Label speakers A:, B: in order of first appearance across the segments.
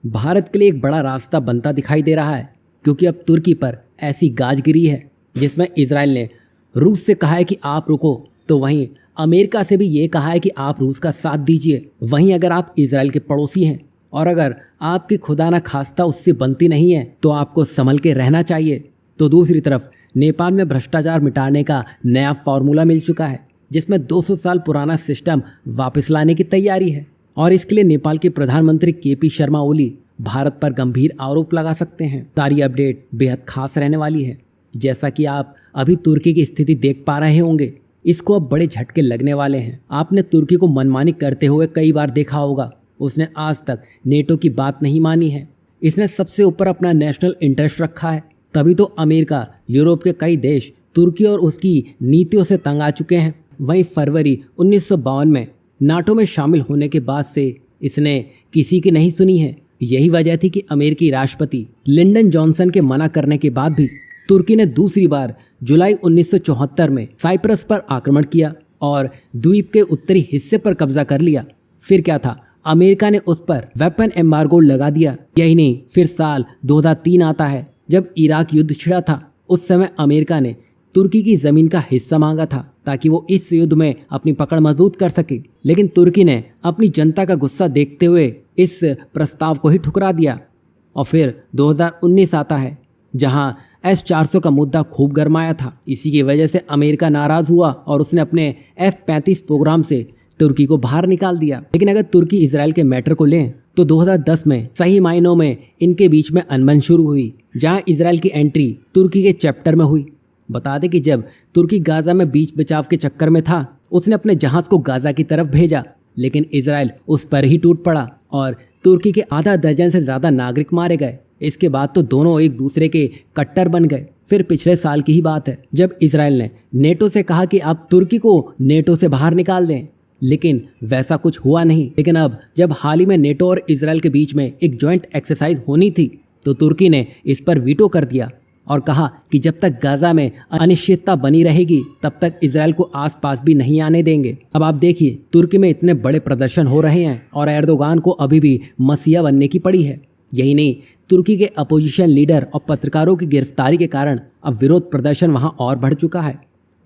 A: भारत के लिए एक बड़ा रास्ता बनता दिखाई दे रहा है, क्योंकि अब तुर्की पर ऐसी गाज गिरी है जिसमें इजराइल ने रूस से कहा है कि आप रुको, तो वहीं अमेरिका से भी ये कहा है कि आप रूस का साथ दीजिए। वहीं अगर आप इजराइल के पड़ोसी हैं और अगर आपकी खुदा न खास्ता उससे बनती नहीं है तो आपको संभल के रहना चाहिए। तो दूसरी तरफ नेपाल में भ्रष्टाचार मिटाने का नया फॉर्मूला मिल चुका है, जिसमें 200 साल पुराना सिस्टम वापस लाने की तैयारी है। और इसके लिए नेपाल के प्रधानमंत्री केपी शर्मा ओली भारत पर गंभीर आरोप लगा सकते हैं। सारी अपडेट बेहद खास रहने वाली है। जैसा कि आप अभी तुर्की की स्थिति देख पा रहे होंगे, इसको अब बड़े झटके लगने वाले हैं। आपने तुर्की को मनमानी करते हुए कई बार देखा होगा। उसने आज तक नेटो की बात नहीं मानी है। इसने सबसे ऊपर अपना नेशनल इंटरेस्ट रखा है। तभी तो अमेरिका, यूरोप के कई देश तुर्की और उसकी नीतियों से तंग आ चुके हैं। वहीं फरवरी 1952 में नाटो में शामिल होने के बाद से इसने किसी की नहीं सुनी है। यही वजह थी कि अमेरिकी राष्ट्रपति लिंडन जॉनसन के मना करने के बाद भी तुर्की ने दूसरी बार जुलाई 1974 में साइप्रस पर आक्रमण किया और द्वीप के उत्तरी हिस्से पर कब्जा कर लिया। फिर क्या था, अमेरिका ने उस पर वेपन एम्बार्गो लगा दिया। यही नहीं, फिर साल 2003 आता है जब इराक युद्ध छिड़ा था। उस समय अमेरिका ने तुर्की की जमीन का हिस्सा मांगा था ताकि वो इस युद्ध में अपनी पकड़ मजबूत कर सके, लेकिन तुर्की ने अपनी जनता का गुस्सा देखते हुए इस प्रस्ताव को ही ठुकरा दिया। और फिर 2019 आता है जहां S-400 का मुद्दा खूब गरमाया था। इसी की वजह से अमेरिका नाराज हुआ और उसने अपने F-35 प्रोग्राम से तुर्की को बाहर निकाल दिया। लेकिन अगर तुर्की इजराइल के मैटर को लें तो 2010 में सही मायनों में इनके बीच में अनबन शुरू हुई, जहां इजराइल की एंट्री तुर्की के चैप्टर में हुई। बता दें कि जब तुर्की गाजा में बीच बचाव के चक्कर में था, उसने अपने जहाज को गाजा की तरफ भेजा, लेकिन इजराइल उस पर ही टूट पड़ा और तुर्की के आधा दर्जन से ज़्यादा नागरिक मारे गए। इसके बाद तो दोनों एक दूसरे के कट्टर बन गए। फिर पिछले साल की ही बात है जब इजराइल ने नेटो से कहा कि आप तुर्की को नेटो से बाहर निकाल दें, लेकिन वैसा कुछ हुआ नहीं। लेकिन अब जब हाल ही में नेटो और इजराइल के बीच में एक जॉइंट एक्सरसाइज होनी थी तो तुर्की ने इस पर वीटो कर दिया और कहा कि जब तक गाजा में अनिश्चितता बनी रहेगी तब तक इजराइल को आसपास भी नहीं आने देंगे। अब आप देखिए, तुर्की में इतने बड़े प्रदर्शन हो रहे हैं और एर्दोगान को अभी भी मसीहा बनने की पड़ी है। यही नहीं, तुर्की के अपोजिशन लीडर और पत्रकारों की गिरफ्तारी के कारण अब विरोध प्रदर्शन वहां और बढ़ चुका है।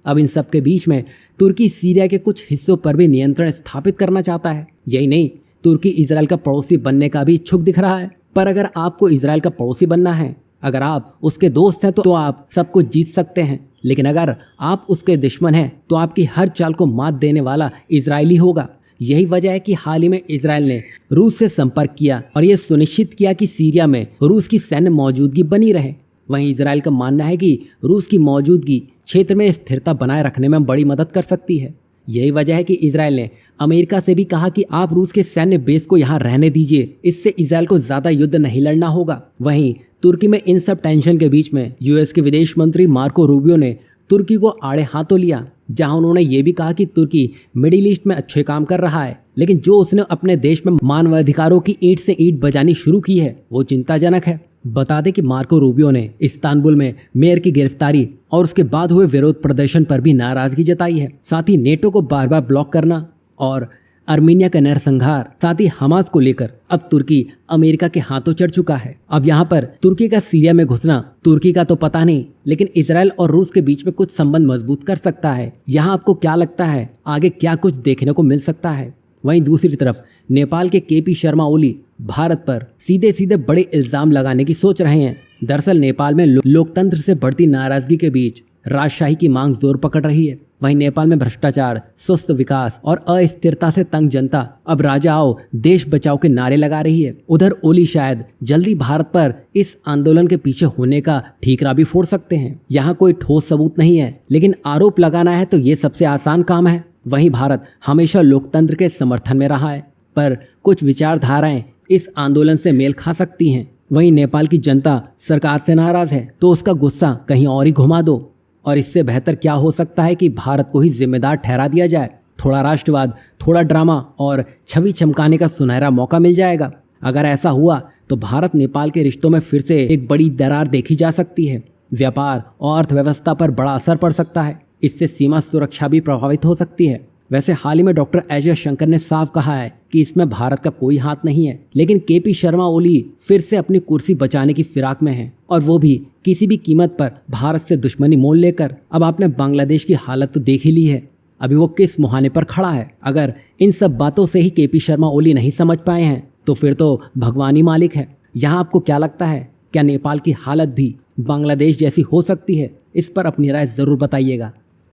A: अब इन सब के बीच में तुर्की सीरिया के कुछ हिस्सों पर भी नियंत्रण स्थापित करना चाहता है। यही नहीं, तुर्की इजराइल का पड़ोसी बनने का भी इच्छुक दिख रहा है। पर अगर आपको इजराइल का पड़ोसी बनना है, अगर आप उसके दोस्त हैं तो आप सब कुछ जीत सकते हैं, लेकिन अगर आप उसके दुश्मन हैं तो आपकी हर चाल को मात देने वाला इजरायली होगा। यही वजह है कि हाल ही में इजराइल ने रूस से संपर्क किया और ये सुनिश्चित किया कि सीरिया में रूस की सैन्य मौजूदगी बनी रहे। वहीं इजराइल का मानना है कि रूस की मौजूदगी क्षेत्र में स्थिरता बनाए रखने में बड़ी मदद कर सकती है। यही वजह है कि इजराइल ने अमेरिका से भी कहा कि आप रूस के सैन्य बेस को यहाँ रहने दीजिए, इससे इजराइल को ज्यादा युद्ध नहीं लड़ना होगा। वहीं तुर्की में इन सब टेंशन के बीच में यूएस के विदेश मंत्री मार्को रूबियो ने तुर्की को आड़े हाथों लिया, जहां उन्होंने ये भी कहा कि तुर्की मिडिल ईस्ट में अच्छे काम कर रहा है, लेकिन जो उसने अपने देश में मानवाधिकारों की ईंट से ईंट बजानी शुरू की है वो चिंताजनक है। बता दें कि मार्को रूबियो ने इस्तांबुल में मेयर की गिरफ्तारी और उसके बाद हुए विरोध प्रदर्शन पर भी नाराजगी जताई है। साथ ही नेटो को बार बार ब्लॉक करना और आर्मीनिया का नरसंहार, साथ ही हमास को लेकर अब तुर्की अमेरिका के हाथों चढ़ चुका है। अब यहाँ पर तुर्की का सीरिया में घुसना तुर्की का तो पता नहीं, लेकिन इजराइल और रूस के बीच में कुछ संबंध मजबूत कर सकता है। यहाँ आपको क्या लगता है, आगे क्या कुछ देखने को मिल सकता है? वहीं दूसरी तरफ नेपाल के केपी शर्मा ओली भारत पर सीधे सीधे बड़े इल्जाम लगाने की सोच रहे हैं। दरअसल नेपाल में लोकतंत्र से बढ़ती नाराजगी के बीच राजशाही की मांग जोर पकड़ रही है। वहीं नेपाल में भ्रष्टाचार, सुस्त विकास और अस्थिरता से तंग जनता अब राजा आओ देश बचाओ के नारे लगा रही है। उधर ओली शायद जल्दी भारत पर इस आंदोलन के पीछे होने का ठीकरा भी फोड़ सकते हैं। यहाँ कोई ठोस सबूत नहीं है, लेकिन आरोप लगाना है तो ये सबसे आसान काम है। वहीं भारत हमेशा लोकतंत्र के समर्थन में रहा है, पर कुछ विचारधाराएं इस आंदोलन से मेल खा सकती हैं। वहीं नेपाल की जनता सरकार से नाराज है तो उसका गुस्सा कहीं और ही घुमा दो, और इससे बेहतर क्या हो सकता है कि भारत को ही जिम्मेदार ठहरा दिया जाए। थोड़ा राष्ट्रवाद, थोड़ा ड्रामा और छवि चमकाने का सुनहरा मौका मिल जाएगा। अगर ऐसा हुआ तो भारत नेपाल के रिश्तों में फिर से एक बड़ी दरार देखी जा सकती है। व्यापार और अर्थव्यवस्था पर बड़ा असर पड़ सकता है। इससे सीमा सुरक्षा भी प्रभावित हो सकती है। वैसे हाल ही में डॉक्टर एस जयशंकर ने साफ कहा है कि इसमें भारत का कोई हाथ नहीं है, लेकिन केपी शर्मा ओली फिर से अपनी कुर्सी बचाने की फिराक में है, और वो भी किसी भी कीमत पर भारत से दुश्मनी मोल लेकर। अब आपने बांग्लादेश की हालत तो देख ही ली है, अभी वो किस मुहाने पर खड़ा है। अगर इन सब बातों से ही केपी शर्मा ओली नहीं समझ पाए हैं तो फिर तो भगवान ही मालिक है। यहाँ आपको क्या लगता है, क्या नेपाल की हालत भी बांग्लादेश जैसी हो सकती है? इस पर अपनी राय ज़रूर बताइएगा।